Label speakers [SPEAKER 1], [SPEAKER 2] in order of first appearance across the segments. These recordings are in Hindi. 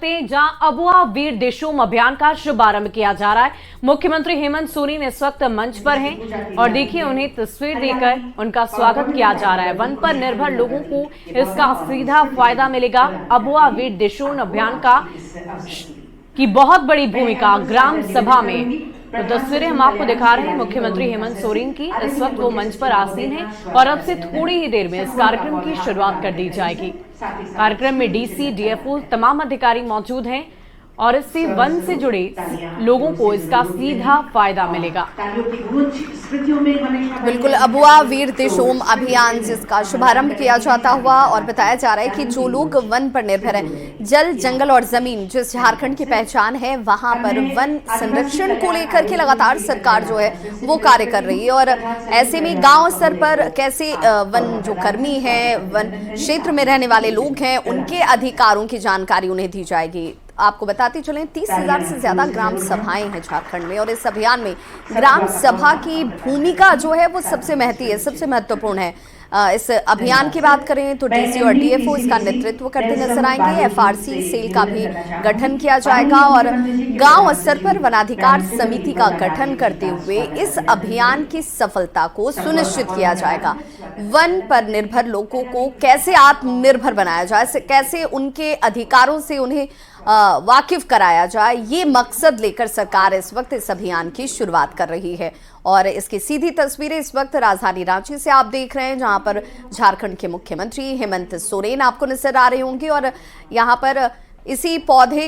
[SPEAKER 1] चलते हैं जहां अबुआ वीर दिशोम अभियान का शुभारंभ किया जा रहा है। मुख्यमंत्री हेमंत सोरेन इस वक्त मंच पर हैं और देखिए उन्हें तस्वीर देकर उनका स्वागत किया जा रहा है। वन पर निर्भर लोगों को इसका सीधा फायदा मिलेगा। अबुआ वीर दिशोम अभियान की बहुत बड़ी भूमिका ग्राम सभा में, तो तस्वीरें हम आपको दिखा रहे हैं मुख्यमंत्री हेमंत सोरेन की। इस वक्त वो मंच पर आसीन हैं और अब से थोड़ी ही देर में इस कार्यक्रम की शुरुआत कर दी जाएगी। कार्यक्रम में डीसी, डीएफओ तमाम अधिकारी मौजूद हैं और इससे वन से जुड़े लोगों को इसका सीधा फायदा मिलेगा।
[SPEAKER 2] बिल्कुल, अबुआ वीर दिशोम अभियान जिसका शुभारंभ किया जाता हुआ और बताया जा रहा है कि जो लोग वन पर निर्भर हैं, जल, जंगल और जमीन जिस झारखंड की पहचान है, वहां पर वन संरक्षण को लेकर के लगातार सरकार जो है वो कार्य कर रही है। और ऐसे में गांव स्तर पर कैसे वन जो कर्मी है, वन क्षेत्र में रहने वाले लोग हैं, उनके अधिकारों की जानकारी उन्हें दी जाएगी। आपको बताते चलें 30,000 से ज्यादा ग्राम सभाएं हैं झारखंड में और इस अभियान में ग्राम सभा की भूमिका जो है वो सबसे महत्वपूर्ण है। इस अभियान की बात करें तो डीसी और डीएफओ इसका नेतृत्व करते नजर आएंगे। एफआरसी सेल का भी गठन किया जाएगा और गांव स्तर पर वनाधिकार समिति का गठन करते हुए इस अभियान की सफलता को सुनिश्चित किया जाएगा। वन पर निर्भर लोगों को कैसे आत्मनिर्भर बनाया जाए, कैसे उनके अधिकारों से उन्हें वाकिफ कराया जाए, ये मकसद लेकर सरकार इस वक्त इस अभियान की शुरुआत कर रही है। और इसकी सीधी तस्वीरें इस वक्त राजधानी रांची से आप देख रहे हैं, जहां पर झारखंड के मुख्यमंत्री हेमंत सोरेन आपको नजर आ रहे होंगे और यहां पर इसी पौधे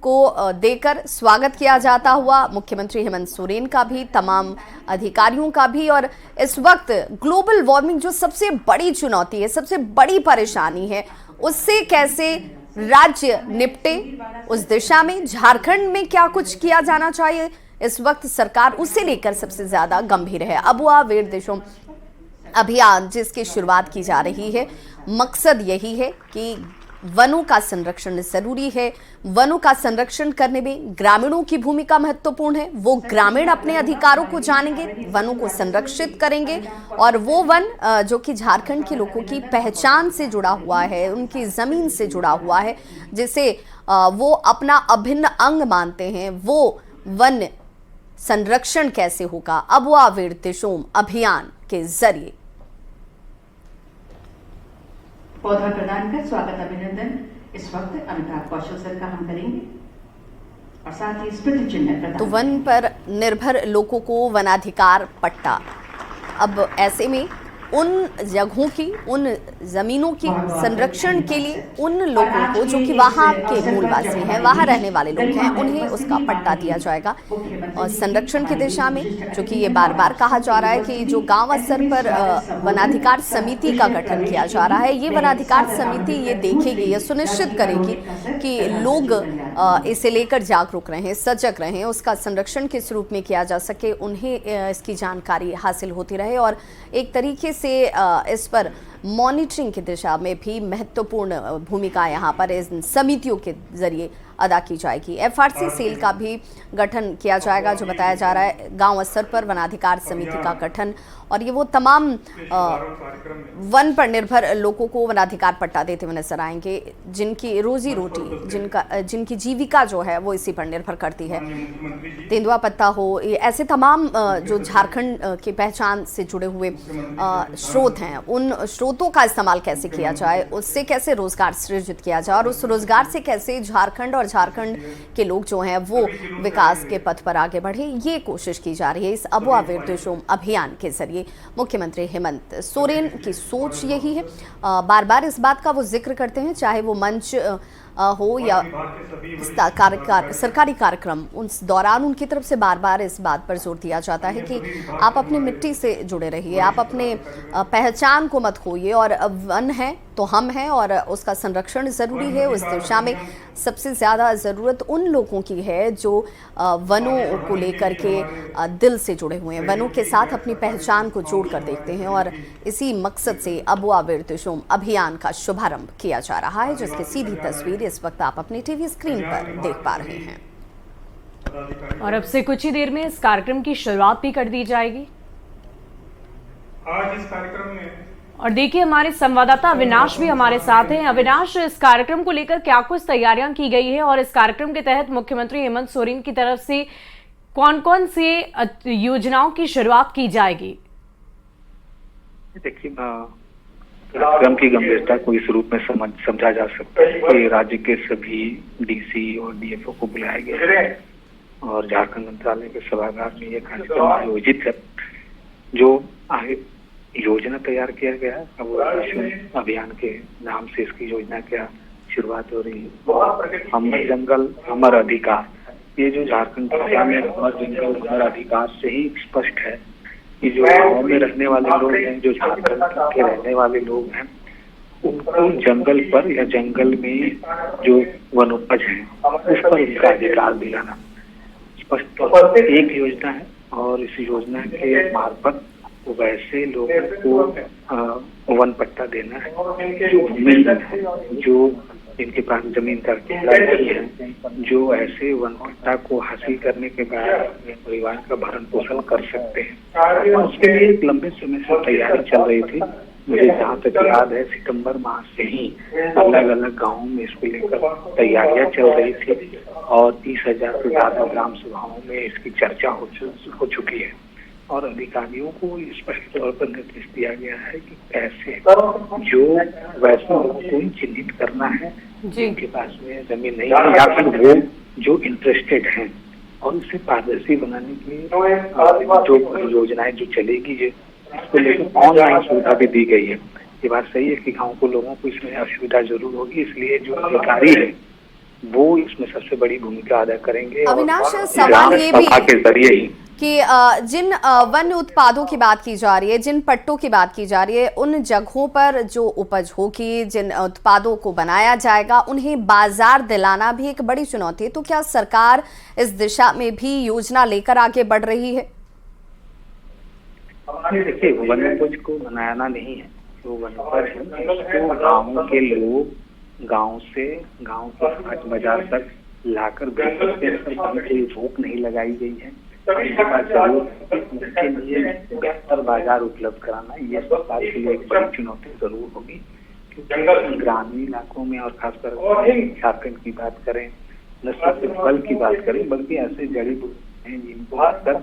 [SPEAKER 2] को देकर स्वागत किया जाता हुआ मुख्यमंत्री हेमंत सोरेन का भी, तमाम अधिकारियों का भी। और इस वक्त ग्लोबल वार्मिंग जो सबसे बड़ी चुनौती है, सबसे बड़ी परेशानी है, उससे कैसे राज्य निपटे, उस दिशा में झारखंड में क्या कुछ किया जाना चाहिए, इस वक्त सरकार उसे लेकर सबसे ज्यादा गंभीर है। अबुआ वीर दिशोम अभियान जिसकी शुरुआत की जा रही है, मकसद यही है कि वनों का संरक्षण जरूरी है। वनों का संरक्षण करने में ग्रामीणों की भूमिका महत्वपूर्ण है। वो ग्रामीण अपने अधिकारों को जानेंगे, वनों को संरक्षित करेंगे और वो वन जो कि झारखंड के लोगों की पहचान से जुड़ा हुआ है, उनकी जमीन से जुड़ा हुआ है, जिसे वो अपना अभिन्न अंग मानते हैं, वो वन संरक्षण कैसे होगा अबुआ वीर दिशोम अभियान के जरिए।
[SPEAKER 3] पौधा प्रदान कर स्वागत अभिनंदन इस वक्त अमिताभ कौशल सर का हम करेंगे और साथ ही स्मृति चिन्ह प्रदान।
[SPEAKER 2] तो वन पर निर्भर लोगों को वनाधिकार पट्टा, अब ऐसे में उन जगहों की, उन जमीनों की संरक्षण के लिए उन लोगों को जो कि वहाँ के मूलवासी हैं, वहाँ रहने वाले लोग हैं, उन्हें उसका पट्टा दिया जाएगा। और संरक्षण की दिशा में जो कि ये बार बार कहा जा रहा है कि जो गांव स्तर पर वनाधिकार समिति का गठन किया जा रहा है, ये वनाधिकार समिति ये देखेगी, ये सुनिश्चित करेगी कि लोग इसे लेकर जागरूक रहें, सजग रहें, उसका संरक्षण किस रूप में किया जा सके, उन्हें इसकी जानकारी हासिल होती रहे और एक तरीके से इस पर मॉनिटरिंग की दिशा में भी महत्वपूर्ण भूमिका यहाँ पर इन समितियों के जरिए अदा की जाएगी। एफआरसी सेल का भी गठन किया जाएगा, जो बताया जा रहा है गांव स्तर पर वनाधिकार समिति का गठन, और ये वो तमाम वन पर निर्भर लोगों को वनाधिकार पट्टा देते हुए नजर आएंगे, जिनकी रोजी रोटी, जिनकी जीविका जो है वो इसी पर निर्भर करती है। तेंदुआ पत्ता हो, ऐसे तमाम जो झारखंड की पहचान से जुड़े हुए स्रोत हैं, उन स्रोतों का इस्तेमाल कैसे किया जाए, उससे कैसे रोजगार सृजित किया जाए और उस रोजगार से कैसे झारखंड और झारखंड के लोग जो हैं वो विकास के पथ पर आगे बढ़े, ये कोशिश की जा रही है इस अबुआ वीर दिशोम अभियान के जरिए। मुख्यमंत्री हेमंत सोरेन की सोच यही है, बार बार इस बात का वो जिक्र करते हैं, चाहे वो मंच हो या सरकारी कार्यक्रम, उस दौरान उनकी तरफ से बार बार इस बात पर जोर दिया जाता है कि आप अपनी मिट्टी से जुड़े रहिए, आप अपने पहचान को मत खोइए और वन है तो हम हैं और उसका संरक्षण ज़रूरी है। उस दिशा में सबसे ज़्यादा ज़रूरत उन लोगों की है जो वनों को लेकर के दिल से जुड़े हुए हैं, वनों के साथ अपनी पहचान को जोड़ कर देखते हैं और इसी मकसद से अबुआ वीर दिशोम अभियान का शुभारंभ किया जा रहा है, जिसकी सीधी तस्वीर इस वक्त आप अपनी टीवी स्क्रीन पर देख पा रहे हैं।
[SPEAKER 1] और अब से कुछ ही देर में इस कार्यक्रम की शुरुआत भी कर दी जाएगी।
[SPEAKER 4] आज इस कार्यक्रम में
[SPEAKER 1] और देखिए हमारे संवाददाता अविनाश भी हमारे साथ हैं। अविनाश, इस कार्यक्रम को लेकर क्या कुछ तैयारियां की गई है और इस कार्यक्रम के तहत मुख्यमंत्री हेमंत सोरेन की तरफ से कौन कौन से योजनाओं की शुरुआत की जाएगी?
[SPEAKER 4] देखिए, कार्यक्रम की गंभीरता को इस रूप में समझा जा सकता है कि राज्य के सभी डीसी और डीएफओ को बुलाया गया है और झारखंड मंत्रालय के सभागार में यह कार्यक्रम आयोजित है। जो आगे योजना तैयार किया गया है, अब अभियान के नाम से इसकी योजना क्या शुरुआत हो रही है। हमर जंगल हमर अधिकार, ये जो झारखंड भाषा में हमर जंगल हमर अधिकार से ही स्पष्ट है कि जो गाँव में रहने वाले लोग हैं, जो झारखंड के रहने वाले लोग हैं, उनको जंगल पर या जंगल में जो वनोपज है उस पर उनका अधिकार दिलाना स्पष्ट एक योजना है। और इस योजना के मार्फत वैसे लोगों को वन पट्टा देना है जो भूमिहीन है, जो जिनके पास जमीन का नहीं है, जो ऐसे वन पट्टा को हासिल करने के बाद अपने परिवार का भरण पोषण कर सकते हैं। उसके लिए एक लंबे समय से तैयारी चल रही थी। मुझे जहाँ तक याद है, सितंबर माह से ही अलग अलग गाँवों में इसको लेकर तैयारियां चल रही थी और 30,000 से ज्यादा ग्राम सभाओं में इसकी चर्चा हो चुकी है और अधिकारियों को स्पष्ट तौर पर निर्देश दिया गया है कि कैसे जो वैसे लोगों को चिन्हित करना है जिनके पास में जमीन नहीं है या फिर वो जो इंटरेस्टेड हैं, और इसे पारदर्शी बनाने के लिए जो योजनाएं जो चलेगी, इसको लेकर ऑनलाइन सुविधा भी दी गई है। ये बात सही है कि गाँव को लोगों को इसमें असुविधा जरूर होगी, इसलिए जो अधिकारी है वो इसमें सबसे बड़ी भूमिका अदा करेंगे।
[SPEAKER 2] अविनाश, सवाल ये भी
[SPEAKER 4] के जरिए ही
[SPEAKER 2] कि जिन वन उत्पादों की बात की जा रही है, जिन पट्टों की बात की जा रही है, उन जगहों पर जो उपज होगी, जिन उत्पादों को बनाया जाएगा, उन्हें बाजार दिलाना भी एक बड़ी चुनौती है। तो क्या सरकार इस दिशा में भी योजना लेकर आगे बढ़ रही है?
[SPEAKER 4] देखिए, वनोपज को बनाना नहीं है, जो वनोपज है उसको गाँव के लोग गाँव से गाँव के हाट बाजार तक लाकर बेच सकते हैं। कोई रोक नहीं लगाई गई है। उनके लिए बेहतर बाजार उपलब्ध कराना ये सरकार के लिए एक बड़ी चुनौती जरूर होगी, क्योंकि ग्रामीण इलाकों में और खासकर झारखंड की बात करें, न सिर्फ फल की बात करें बल्कि ऐसे जड़ी बूटी हैं जिनको अक्सर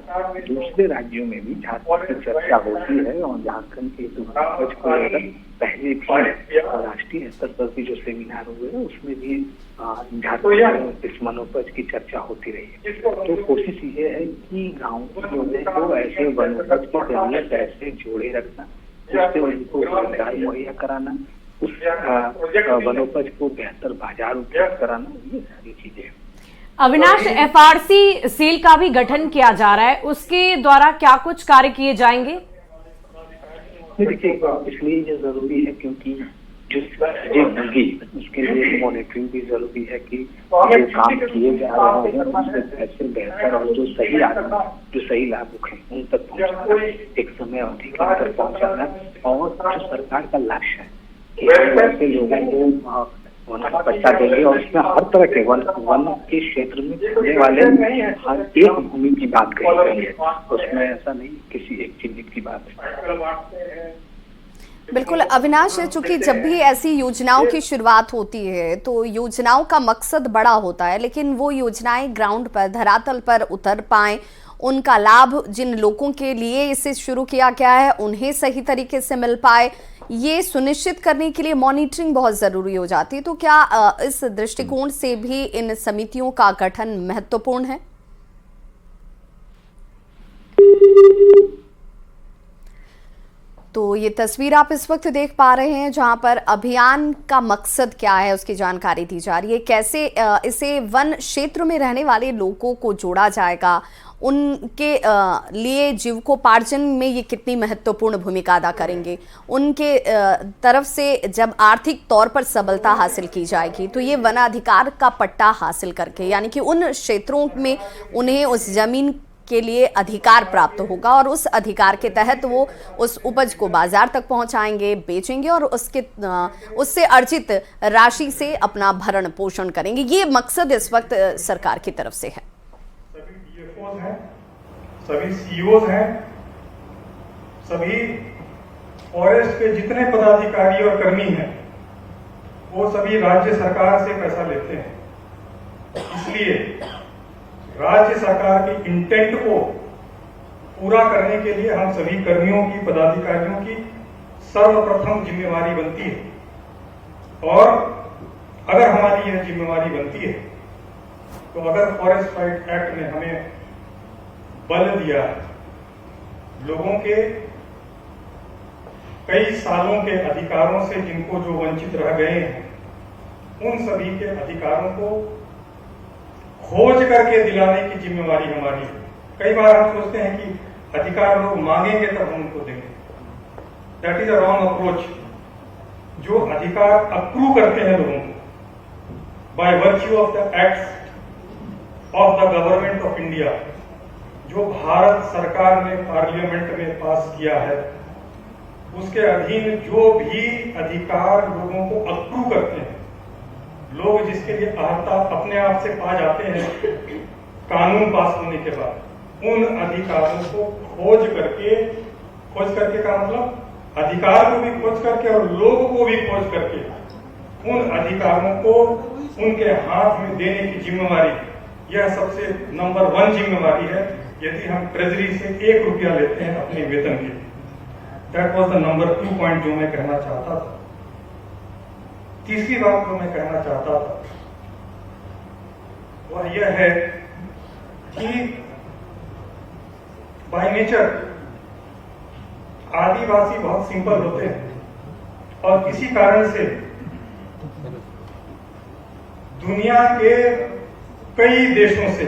[SPEAKER 4] दूसरे राज्यों में भी झारखंड की चर्चा होती है और झारखंड के वनोपज को लेकर पहले भी राष्ट्रीय स्तर पर भी जो सेमिनार हुए हैं उसमें भी झारखंड इस वनोपज की चर्चा होती रही है। तो कोशिश ये है कि गाँव के लोगों को ऐसे वनोपज के जरिए पैसे जोड़े रखना, उससे उनको रोजगार मुहैया कराना, उस वनोपज को बेहतर बाजार उपलब्ध कराना, ये सारी चीजें।
[SPEAKER 1] अविनाश, एफआरसी सेल का भी गठन किया जा रहा है, उसके द्वारा क्या कुछ कार्य किए जाएंगे?
[SPEAKER 4] देखिए, इसलिए ये जरूरी है क्योंकि जो चीजें होंगी उसके लिए मॉनिटरिंग भी जरूरी है कि जो काम किए जा रहे हैं उससे पैसे बेहतर और जो सही आदमी, जो सही लाभुक है उन तक पहुँचाना, एक समय अवधि के अंदर पहुँचाना। और जो सरकार का लक्ष्य है कि हम ऐसे लोगों को वन पट्टा देंगे और इसमें हर तरह के वन के क्षेत्र में रहने वाले हर एक भूमि की बात कही गई है, उसमें ऐसा नहीं किसी एक चिन्हित की बात है।
[SPEAKER 2] बिल्कुल अविनाश, चूंकि जब भी ऐसी योजनाओं की शुरुआत होती है तो योजनाओं का मकसद बड़ा होता है, लेकिन वो योजनाएं ग्राउंड पर, धरातल पर उतर पाए, उनका लाभ जिन लोगों के लिए इसे शुरू किया गया है उन्हें सही तरीके से मिल पाए, ये सुनिश्चित करने के लिए मॉनिटरिंग बहुत जरूरी हो जाती है। तो क्या इस दृष्टिकोण से भी इन समितियों का गठन महत्वपूर्ण है? तो ये तस्वीर आप इस वक्त देख पा रहे हैं जहां पर अभियान का मकसद क्या है उसकी जानकारी दी जा रही है, कैसे इसे वन क्षेत्र में रहने वाले लोगों को जोड़ा जाएगा, उनके लिए जीविकोपार्जन में ये कितनी महत्वपूर्ण भूमिका अदा करेंगे, उनके तरफ से जब आर्थिक तौर पर सबलता हासिल की जाएगी तो ये वनाधिकार का पट्टा हासिल करके, यानी कि उन क्षेत्रों में उन्हें उस जमीन के लिए अधिकार प्राप्त होगा और उस अधिकार के तहत वो उस उपज को बाजार तक पहुंचाएंगे, बेचेंगे और उससे अर्जित राशि से अपना भरण पोषण करेंगे। ये मकसद इस वक्त सरकार की तरफ से है।
[SPEAKER 5] सभी डीएफओ हैं, सभी सीईओ हैं, सभी फॉरेस्ट के जितने पदाधिकारी और कर्मी हैं वो सभी राज्य सरकार से पैसा लेते हैं। इसलिए राज्य सरकार की इंटेंट को पूरा करने के लिए हम सभी कर्मियों की, पदाधिकारियों की सर्वप्रथम जिम्मेवारी बनती है। और अगर हमारी यह जिम्मेवारी बनती है तो अगर फॉरेस्ट राइट एक्ट ने हमें बल दिया, लोगों के कई सालों के अधिकारों से जिनको जो वंचित रह गए हैं, उन सभी के अधिकारों को खोज करके दिलाने की जिम्मेवारी हमारी है। कई बार हम सोचते हैं कि अधिकार लोग मांगेंगे तब हम उनको देंगे। That is a wrong approach. जो अधिकार अक्रू करते हैं लोगों को by virtue of the acts of the government of India, जो भारत सरकार ने पार्लियामेंट में पास किया है, उसके अधीन जो भी अधिकार लोगों को अक्रू करते हैं, लोग जिसके लिए अर्हता अपने आप से पा जाते हैं कानून पास होने के बाद, उन अधिकारों को खोज करके का मतलब अधिकार को भी खोज करके और लोगों को भी खोज करके उन अधिकारों को उनके हाथ में देने की जिम्मेवारी, यह सबसे नंबर 1 जिम्मेवारी है। यदि हम ट्रेजरी से 1 रुपया लेते हैं अपने वेतन के, that was the number 2 point जो मैं कहना चाहता था। तीसरी बात जो मैं कहना चाहता था वह यह है कि बाय नेचर आदिवासी बहुत सिंपल होते हैं और किसी कारण से दुनिया के कई देशों से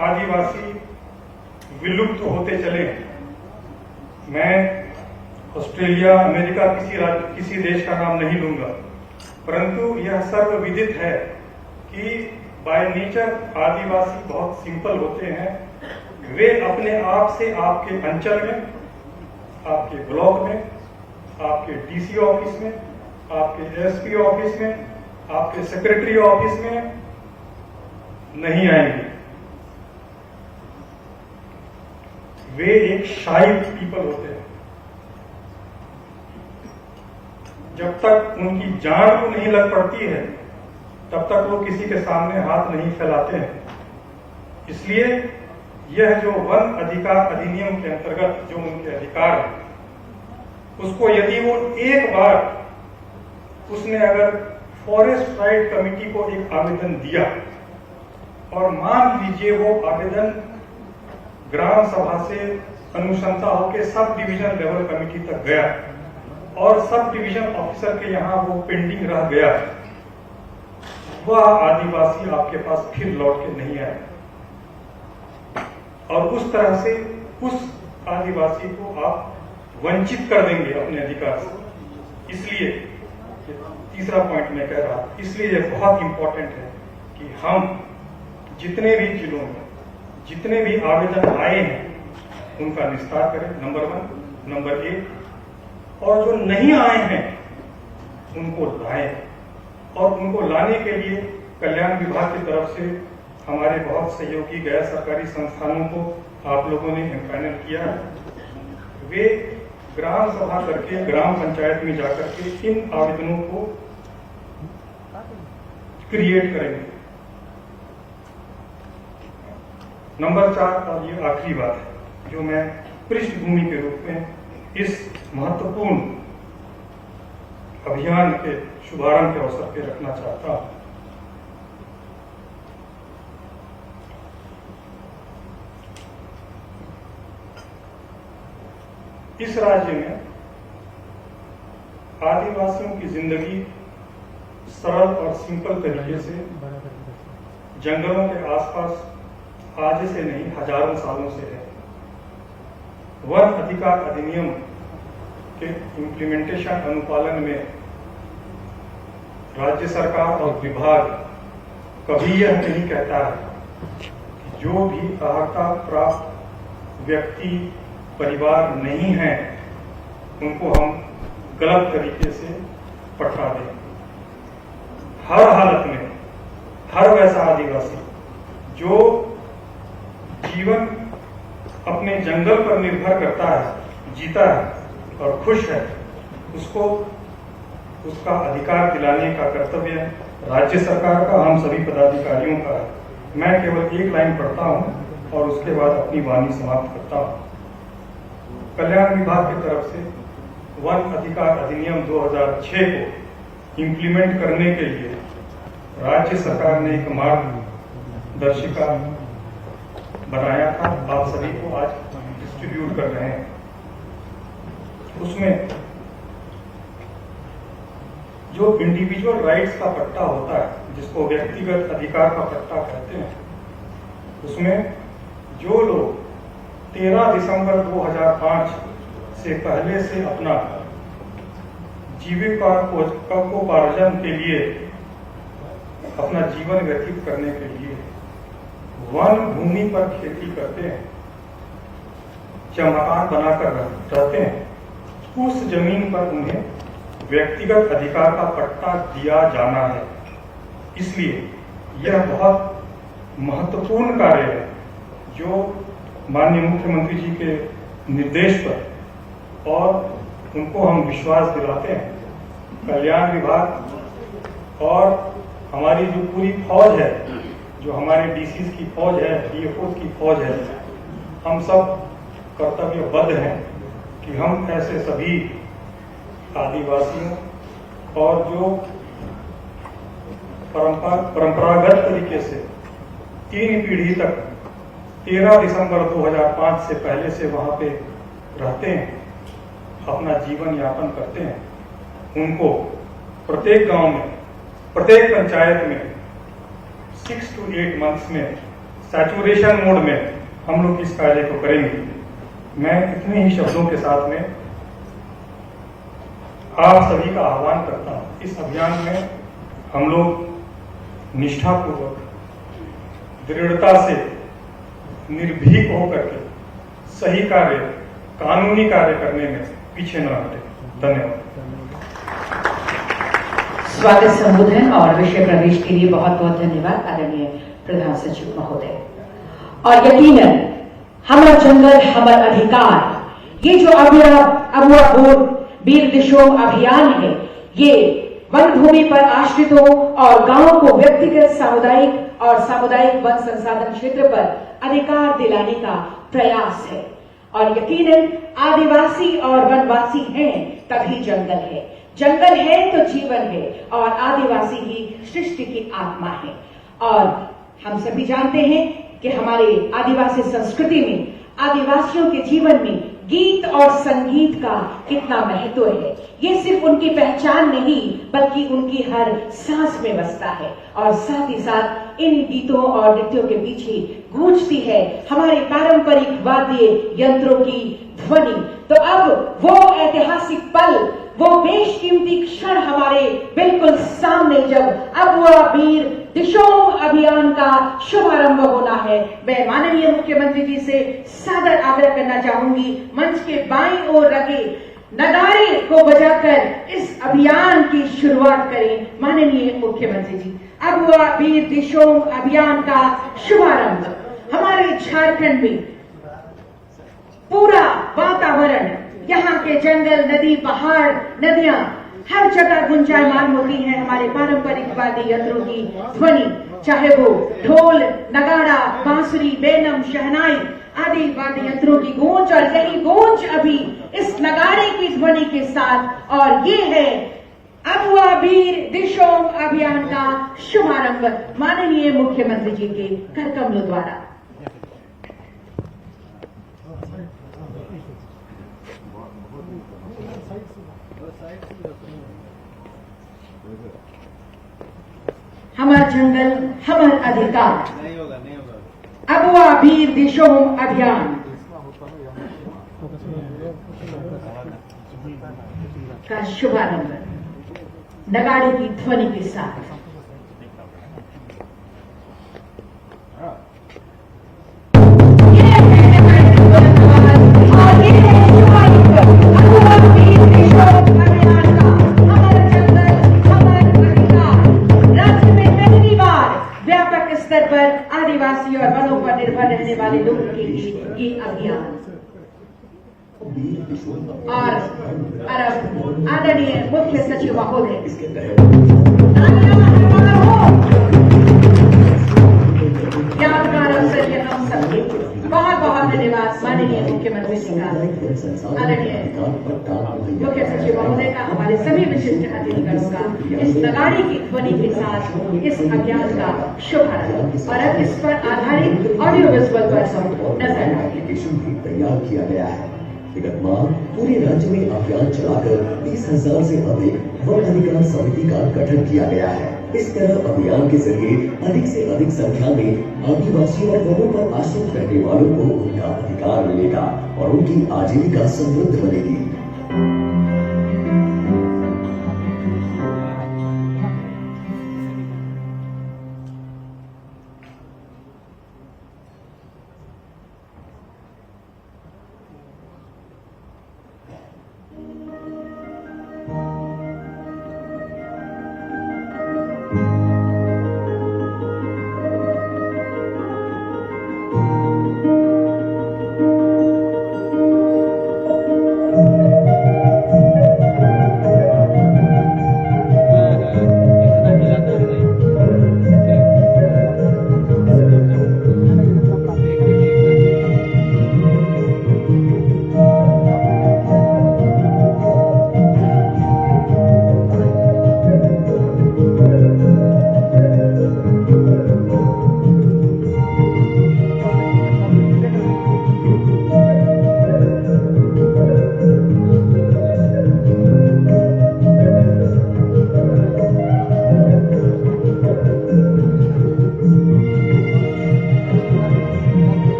[SPEAKER 5] आदिवासी विलुप्त होते चले। मैं ऑस्ट्रेलिया, अमेरिका, किसी देश का नाम नहीं लूंगा, परंतु यह सर्वविदित है कि बाय नेचर आदिवासी बहुत सिंपल होते हैं। वे अपने आप से आपके अंचल में, आपके ब्लॉक में, आपके डीसी ऑफिस में, आपके एसपी ऑफिस में, आपके सेक्रेटरी ऑफिस में नहीं आएंगे। वे एक शाई पीपल होते हैं। जब तक उनकी जान को नहीं लग पड़ती है तब तक वो किसी के सामने हाथ नहीं फैलाते हैं। इसलिए यह जो वन अधिकार अधिनियम के अंतर्गत जो उनके अधिकार है, उसको यदि वो एक बार उसने अगर फॉरेस्ट राइट कमेटी को एक आवेदन दिया और मान लीजिए वो आवेदन ग्राम सभा से अनुशंसा होकर सब डिवीजन लेवल कमेटी तक गया और सब डिवीजन ऑफिसर के यहां वो पेंडिंग रह गया, वह आदिवासी आपके पास फिर लौट के नहीं आए और उस तरह से उस आदिवासी को आप वंचित कर देंगे अपने अधिकार से। इसलिए तीसरा पॉइंट मैं कह रहा, इसलिए यह बहुत इंपॉर्टेंट है कि हम जितने भी जिलों में जितने भी आवेदन आए हैं उनका निस्तार करें, नंबर 1। नंबर 1, और जो नहीं आए हैं उनको लाएं, और उनको लाने के लिए कल्याण विभाग की तरफ से हमारे बहुत सहयोगी गैर सरकारी संस्थानों को आप लोगों ने एम्पैनल किया है। वे ग्राम सभा करके ग्राम पंचायत में जाकर के इन आवेदनों को क्रिएट करेंगे। नंबर 4, और ये आखिरी बात है जो मैं पृष्ठभूमि के रूप में इस महत्वपूर्ण अभियान के शुभारंभ के अवसर पर रखना चाहता हूं। इस राज्य में आदिवासियों की जिंदगी सरल और सिंपल तरीके से जंगलों के आसपास आज से नहीं हजारों सालों से है। वन अधिकार अधिनियम के इम्प्लीमेंटेशन अनुपालन में राज्य सरकार और विभाग कभी यह नहीं कहता है कि जो भी अर्हता प्राप्त व्यक्ति परिवार नहीं है उनको हम गलत तरीके से पटा दें। हर हालत में हर वैसा आदिवासी जो जीवन अपने जंगल पर निर्भर करता है जीता है और खुश है, उसको उसका अधिकार दिलाने का कर्तव्य राज्य सरकार का, हम सभी पदाधिकारियों का है। मैं केवल एक लाइन पढ़ता हूं और उसके बाद अपनी वाणी समाप्त करता हूं। कल्याण विभाग की तरफ से वन अधिकार अधिनियम 2006 को इम्प्लीमेंट करने के लिए राज्य सरकार ने एक मार्गदर्शिका बनाया था, आप सभी को आज डिस्ट्रीब्यूट कर रहे हैं। उसमें जो इंडिविजुअल राइट्स का पट्टा होता है, जिसको व्यक्तिगत अधिकार का पट्टा कहते हैं, उसमें जो लोग 13 दिसंबर 2005 से पहले से अपना जीविका कोपार्जन के लिए, अपना जीवन व्यतीत करने के लिए वन भूमि पर खेती करते हैं या मकान बनाकर रहते हैं, उस जमीन पर उन्हें व्यक्तिगत अधिकार का पट्टा दिया जाना है। इसलिए यह बहुत महत्वपूर्ण कार्य है जो माननीय मुख्यमंत्री जी के निर्देश पर, और उनको हम विश्वास दिलाते हैं, कल्याण विभाग और हमारी जो पूरी फौज है, जो हमारे डीसी की फौज है, डीएफओ की फौज है, हम सब कर्तव्यबद्ध हैं कि हम ऐसे सभी आदिवासियों और जो परंपरागत तरीके से 3 पीढ़ी तक 13 दिसंबर 2005 से पहले से वहां पे रहते हैं, अपना जीवन यापन करते हैं, उनको प्रत्येक गांव में, प्रत्येक पंचायत में 6 to 8 मंथ्स में सैचुरेशन मोड में हम लोग इस कार्य को करेंगे। मैं इतने ही शब्दों के साथ में आप सभी का आह्वान करता हूं। इस अभियान में हम लोग निष्ठापूर्वक, दृढ़ता से, निर्भीक होकर के सही कार्य, कानूनी कार्य करने में पीछे न हटे। धन्यवाद।
[SPEAKER 6] स्वागत संबोधन और विषय प्रवेश के लिए बहुत बहुत धन्यवाद आदरणीय प्रधान सचिव महोदय। और यकीनन हमारा जंगल हमारा अधिकार, ये जो अबुआ वीर दिशोम अभियान है, ये वन भूमि पर आश्रितों और गांवों को व्यक्तिगत, सामुदायिक वन संसाधन क्षेत्र पर अधिकार दिलाने का प्रयास है। और यकीनन आदिवासी और वनवासी हैं तभी जंगल है, जंगल है तो जीवन है, और आदिवासी ही सृष्टि की आत्मा है। और हम सभी जानते हैं कि हमारे आदिवासी संस्कृति में, आदिवासियों के जीवन में गीत और संगीत का कितना महत्व है। ये सिर्फ उनकी पहचान नहीं बल्कि उनकी हर सांस में बसता है, और साथ ही साथ इन गीतों और नृत्यों के पीछे गूंजती है हमारे पारंपरिक वाद्य यंत्रों की ध्वनि। तो अब वो ऐतिहासिक पल, वो बेशकीमती क्षण हमारे बिल्कुल सामने, जब अबुआ वीर दिशोम अभियान का शुभारंभ होना है, मैं माननीय मुख्यमंत्री जी से सादर आग्रह करना चाहूंगी, मंच के बाईं ओर रखे नगाड़े को बजाकर इस अभियान की शुरुआत करें। माननीय मुख्यमंत्री जी, अबुआ वीर दिशोम अभियान का शुभारंभ हमारे झारखंड में पूरा वातावरण, यहाँ के जंगल, नदी, पहाड़, नदियां, हर जगह गुंजायमान होती है हमारे पारंपरिक वाद्य यंत्रों की ध्वनि, चाहे वो ढोल, नगाड़ा, बांसुरी, बेनम, शहनाई आदि वाद्य यंत्रों की गूंज, और यही गूंज अभी इस नगाड़े की ध्वनि के साथ। और ये है अबुआ वीर दिशोम अभियान का शुभारंभ माननीय मुख्यमंत्री जी के करकमलों द्वारा। हमार जंगल हमार अधिकार, अबुआ वीर दिशोम अभियान का शुभारंभ नगाड़े की ध्वनि के साथ। स्तर पर आदिवासी और वनों पर निर्भर रहने वाले लोगों के लिए ये अभियान और अरब आदरणीय मुख्य सचिव महोदय यादगार अवसर के हम सबके बहुत बहुत धन्यवाद माननीय मुख्यमंत्री जी का, आदरणीय मुख्य सचिव महोदय का, हमारे सभी विशिष्ट अतिथिगणों का इस नगाड़ी की ध्वनि के साथ इस अभियान का शुभारंभ। और अब इस पर आधारित ऑडियो विजुअल पर नजर
[SPEAKER 7] एप्लीकेशन भी तैयार किया गया है। विगत माह पूरे राज्य में अभियान चलाकर 20,000 से अधिक वन अधिकार समिति का गठन किया गया है। इस तरह अभियान के जरिए अधिक से अधिक संख्या में आदिवासी और वनों पर आश्रित रहने वालों को उनका अधिकार मिलेगा और उनकी आजीविका समृद्ध बनेगी।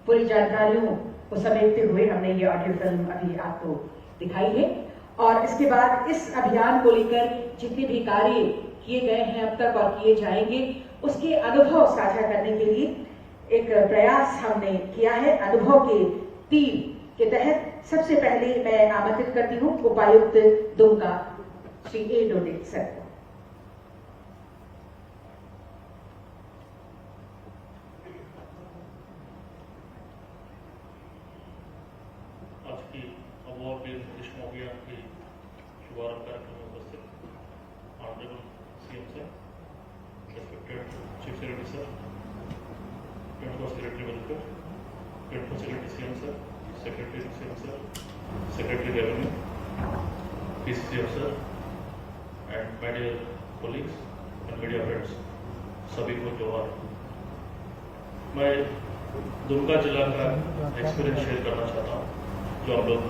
[SPEAKER 6] पूरी जानकारियों को समेटते हुए हमने ये ऑडियो फिल्म अभी आपको दिखाई है। और इसके बाद इस अभियान को लेकर जितने भी कार्य किए गए हैं अब तक और किए जाएंगे उसके अनुभव साझा करने के लिए एक प्रयास हमने किया है। अनुभव के टीम के तहत सबसे पहले मैं आमंत्रित करती हूँ उपायुक्त दुमका श्री ए डोडे सर को।
[SPEAKER 8] आज की अवार्ड निर्देशों अभियान के शुभारंभ कार्यक्रम में उपस्थित honourable CM sir, respected chief secretary sir, twenty secretary welfare, 24 secretary CM sir, secretary CM sir, secretary revenue, PCCM sir, and my dear colleagues and media friends, सभी को जोहार। मैं दुमका जिला का एक्सपीरियंस शेयर करना चाहता हूँ जो हम लोग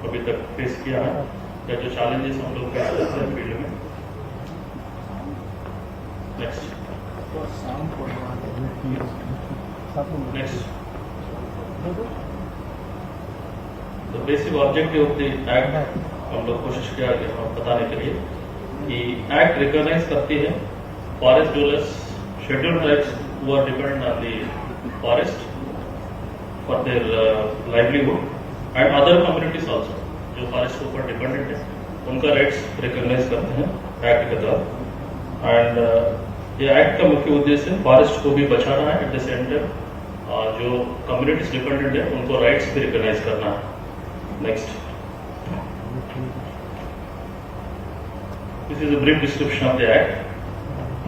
[SPEAKER 8] अभी तक फेस किया है या जो चैलेंजेस हम लोग फेस करते हैं फील्ड में। Next the basic objective of the act हम लोग कोशिश किया कि हम बताने के लिए कि एक्ट रिकॉग्नाइज करती है forest dwellers scheduled tribes who are dependent on the forest for their livelihood and other communities also जो फॉरेस्ट के ऊपर डिपेंडेंट है उनका राइट्स रिकॉग्नाइज करते हैं एक्ट के तहत। एंड ये एक्ट का मुख्य उद्देश्य फॉरेस्ट को भी बचाना है, एट द सेम टाइम जो कम्युनिटीज डिपेंडेंट है उनको राइट्स भी रिकॉग्नाइज करना है। Next, this is a brief description of the act.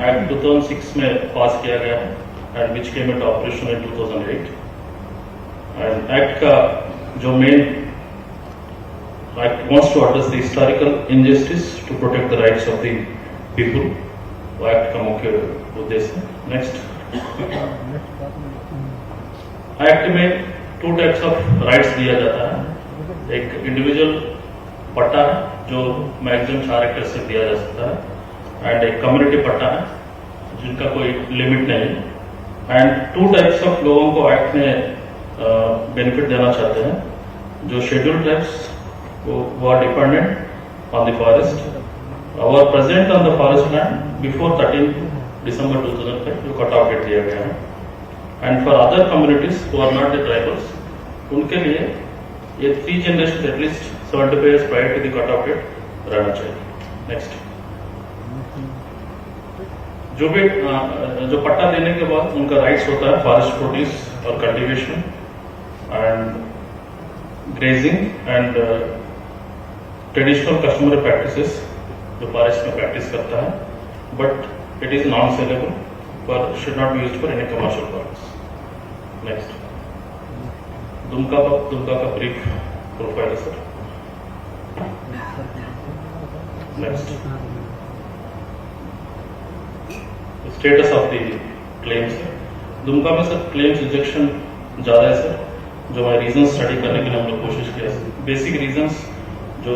[SPEAKER 8] Act 2006 में पास किया गया है and which came into operation in 2008। And act का जो main act wants to address the historical injustice to protect the rights of the people। वो एक्ट का मुख्य उद्देश्य है। नेक्स्ट, एक्ट में 2 टाइप्स ऑफ राइट्स दिया जाता है। एक इंडिविजुअल पट्टा है जो मैक्सिमम 4 हेक्टेयर से दिया जा सकता है, एंड एक कम्युनिटी पट्टा है जिनका कोई लिमिट नहीं है। एंड 2 टाइप्स ऑफ लोगों को एक्ट में बेनिफिट देना चाहते हैं। जो शेड्यूल्ड ट्राइब्स वो are dependent on the forest और present on the forest land before 13 December 2005 जो कट ऑफ डेट दिया गया है। And for other communities who are not the tribals, उनके लिए ये 3 generation at least 75 years prior to the cut off date रहना चाहिए। नेक्स्ट, जो भी जो पट्टा देने के बाद उनका राइट्स होता है फॉरेस्ट प्रोड्यूस और cultivation and grazing and traditional customary practices जो फॉरेस्ट में प्रैक्टिस करता है, but it is non sellable पर should not be used for any commercial purpose. Next, Dumka का ब्रीफ प्रोफाइल है sir. Next, status of the claims. Dumka में सर क्लेम्स रिजेक्शन ज्यादा है सर, जो मैं रीजन स्टडी करने के लिए हम लोग कोशिश किया। बेसिक रीजंस जो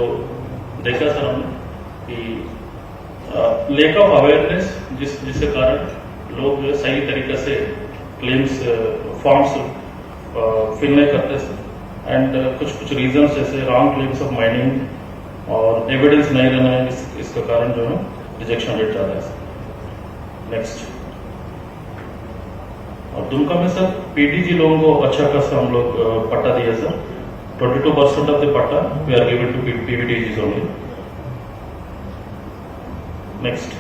[SPEAKER 8] देखा सर हमने कि लैक ऑफ अवेयरनेस जिसके कारण लोग जो सही तरीके से क्लेम्स फॉर्म्स फिल नहीं करते सर। एंड कुछ रीजंस जैसे रॉन्ग क्लेम्स ऑफ माइनिंग और एविडेंस नहीं रहना है, इसका कारण जो है रिजेक्शन रेट ज्यादा है सर। नेक्स्ट, और दुमका में सर पीटीजी लोगों को अच्छा खासा हम लोग पट्टा दिया sir. 22% of the patta we are given to PVTGs only. Next,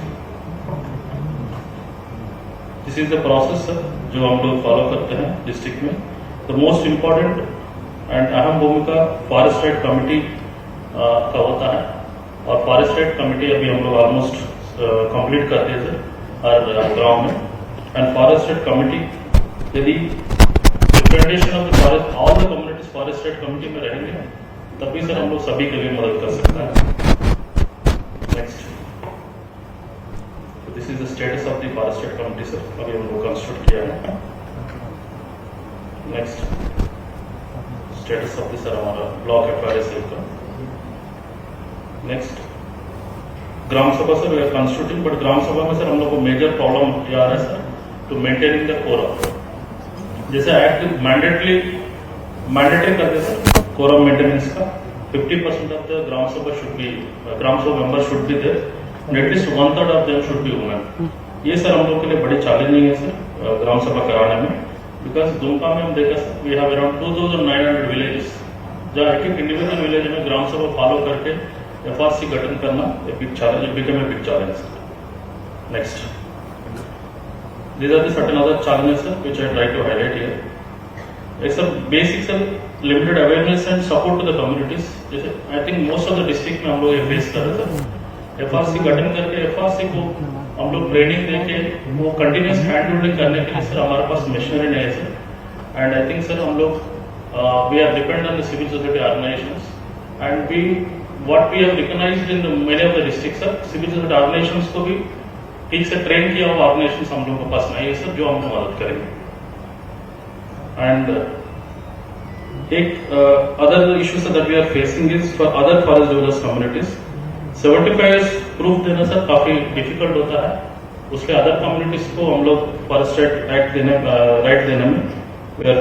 [SPEAKER 8] this is the process sir जो हम लोग फॉलो करते हैं डिस्ट्रिक्ट में। द मोस्ट इम्पॉर्टेंट एंड अहम भूमिका फॉरेस्ट राइट कमिटी का होता है, और फॉरेस्ट राइट कमिटी अभी हम लोग ऑलमोस्ट कंप्लीट कर दिए सर हर गांव में। एंड फॉरेस्ट राइट कमिटी यदि representation of the forest all the communities forest right committee में रहेंगे तभी सर हम लोग सभी के लिए मदद कर सकते हैं। Next, this is the status of the forest right committee sir, अभी हम लोग कंस्टिट्यूट किया है। Next, status of the sir हमारा ब्लॉक एफआरएस का। Next, gram sabha sir we are constituting, but gram sabha में सर हम लोग को मेजर प्रॉब्लम क्या आ रहा है sir to maintaining the quorum. जैसे एक्ट मैंडेटरी करते सर कोरम मेंटेनेंस का 50% of the gram sabha member should be there, at least 1/3 of them should be women. ये सर हम लोग के लिए बड़ी चैलेंजिंग है सर ग्राम सभा कराने में, बिकॉज दुमका में हम देखा sir we have around 2900 villages, जहाँ एक इंडिविजुअल विलेज में ग्राम सभा फॉलो करके एफआरसी गठन करना big challenge. Next, these are the certain other challenges sir which I try to highlight here. It's a basic sir limited awareness and support to the communities. जैसे I think most of the district में हम लोग ये फेस कर रहे थे। एफआरसी गठन करके एफआरसी को हम लोग ट्रेनिंग देके वो कंटिन्यूस हैंड होल्डिंग करने के लिए सर हमारे पास मशीनरी नहीं है sir. And I think sir हम लोग we are depend on the civil society organisations and we what we have recognised in many of the district sir, civil society organisations को भी ठीक से ट्रेन किया हुआ ऑर्गेनाइजेशन हम लोगों के पास नहीं है सर, जो हमको मदद करेंगे। एंड एक other issues that we are facing is for other forest developers communities 75 years proof देना सर काफी डिफिकल्ट होता है, उसके अदर कम्युनिटीज को हम लोग फॉरेस्ट राइट देने में वी आर